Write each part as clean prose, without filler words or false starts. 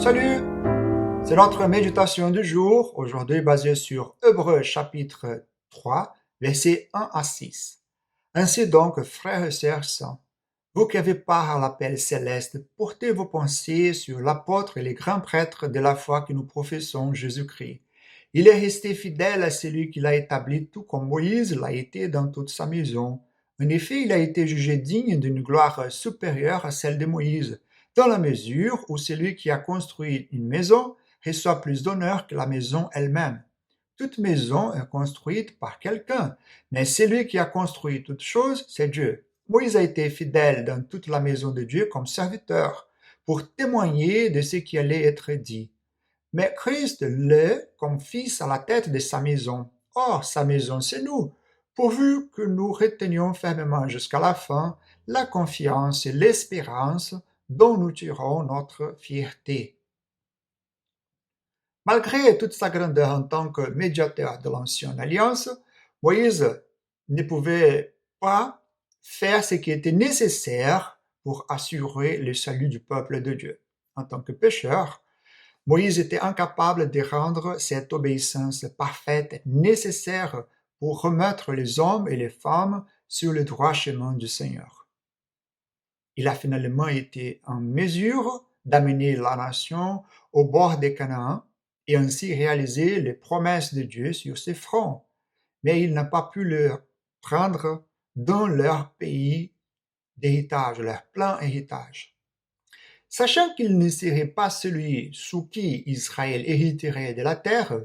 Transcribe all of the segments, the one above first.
Salut! C'est notre méditation du jour, aujourd'hui basée sur Hébreux chapitre 3, versets 1 à 6. Ainsi donc, frères et sœurs saints, vous qui avez part à l'appel céleste, portez vos pensées sur l'apôtre et les grands prêtres de la foi que nous professons, Jésus-Christ. Il est resté fidèle à celui qui l'a établi, tout comme Moïse l'a été dans toute sa maison. En effet, il a été jugé digne d'une gloire supérieure à celle de Moïse, dans la mesure où celui qui a construit une maison reçoit plus d'honneur que la maison elle-même. Toute maison est construite par quelqu'un, mais celui qui a construit toute chose, c'est Dieu. Moïse a été fidèle dans toute la maison de Dieu comme serviteur, pour témoigner de ce qui allait être dit. Mais Christ l'est comme fils à la tête de sa maison. Or, sa maison, c'est nous, pourvu que nous retenions fermement jusqu'à la fin la confiance et l'espérance dont nous tirons notre fierté. Malgré toute sa grandeur en tant que médiateur de l'ancienne alliance, Moïse ne pouvait pas faire ce qui était nécessaire pour assurer le salut du peuple de Dieu. En tant que pécheur, Moïse était incapable de rendre cette obéissance parfaite nécessaire pour remettre les hommes et les femmes sur le droit chemin du Seigneur. Il a finalement été en mesure d'amener la nation au bord des Canaan et ainsi réaliser les promesses de Dieu sur ses fronts, mais il n'a pas pu leur prendre dans leur pays d'héritage, leur plein héritage. Sachant qu'il ne serait pas celui sous qui Israël hériterait de la terre,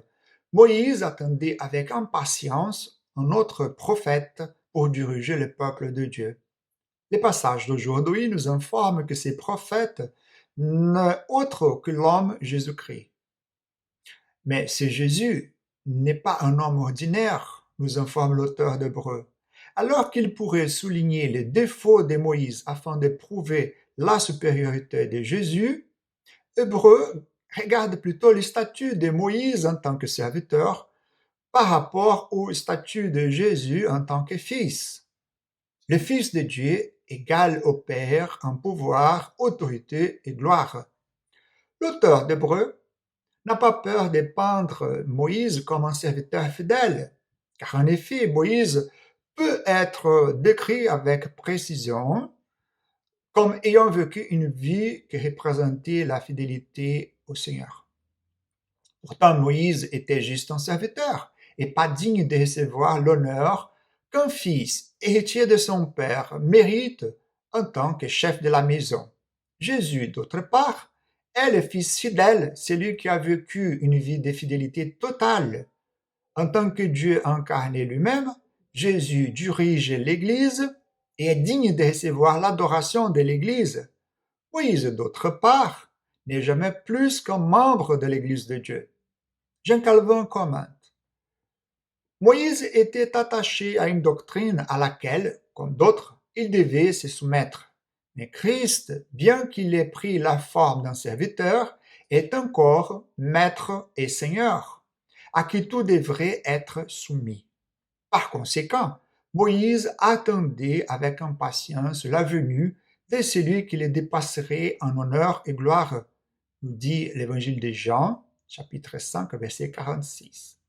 Moïse attendait avec impatience un autre prophète pour diriger le peuple de Dieu. Les passages d'aujourd'hui nous informent que ces prophètes n'est autre que l'homme Jésus-Christ. Mais ce Jésus n'est pas un homme ordinaire, nous informe l'auteur d'Hébreux. Alors qu'il pourrait souligner les défauts de Moïse afin de prouver la supériorité de Jésus, Hébreux regarde plutôt le statut de Moïse en tant que serviteur par rapport au statut de Jésus en tant que fils. Le Fils de Dieu égal au Père en pouvoir, autorité et gloire. L'auteur d'Hébreux n'a pas peur de peindre Moïse comme un serviteur fidèle, car en effet, Moïse peut être décrit avec précision comme ayant vécu une vie qui représentait la fidélité au Seigneur. Pourtant, Moïse était juste un serviteur et pas digne de recevoir l'honneur qu'un fils, héritier de son père, mérite en tant que chef de la maison. Jésus, d'autre part, est le fils fidèle, celui qui a vécu une vie de fidélité totale. En tant que Dieu incarné lui-même, Jésus dirige l'Église et est digne de recevoir l'adoration de l'Église. Moïse, d'autre part, n'est jamais plus qu'un membre de l'Église de Dieu. Jean Calvin commente: Moïse était attaché à une doctrine à laquelle, comme d'autres, il devait se soumettre. Mais Christ, bien qu'il ait pris la forme d'un serviteur, est encore maître et seigneur, à qui tout devrait être soumis. Par conséquent, Moïse attendait avec impatience la venue de celui qui le dépasserait en honneur et gloire, nous dit l'évangile de Jean, chapitre 5, verset 46.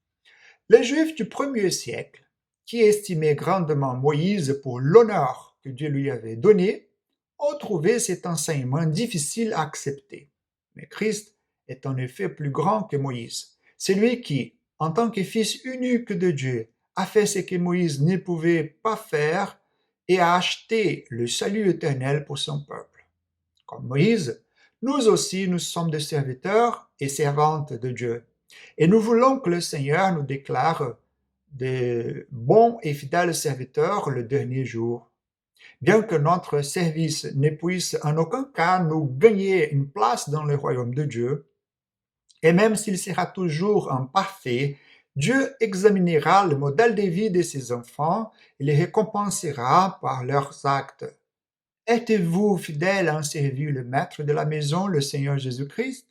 Les Juifs du premier siècle, qui estimaient grandement Moïse pour l'honneur que Dieu lui avait donné, ont trouvé cet enseignement difficile à accepter. Mais Christ est en effet plus grand que Moïse. C'est lui qui, en tant que fils unique de Dieu, a fait ce que Moïse ne pouvait pas faire et a acheté le salut éternel pour son peuple. Comme Moïse, nous aussi nous sommes des serviteurs et servantes de Dieu. Et nous voulons que le Seigneur nous déclare des bons et fidèles serviteurs le dernier jour. Bien que notre service ne puisse en aucun cas nous gagner une place dans le royaume de Dieu, et même s'il sera toujours imparfait, Dieu examinera le modèle de vie de ses enfants et les récompensera par leurs actes. Êtes-vous fidèle à servir le maître de la maison, le Seigneur Jésus-Christ?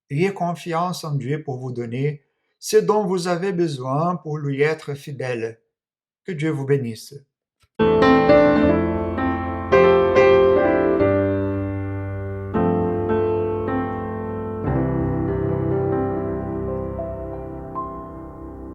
Ayez confiance en Dieu pour vous donner ce dont vous avez besoin pour lui être fidèle. Que Dieu vous bénisse.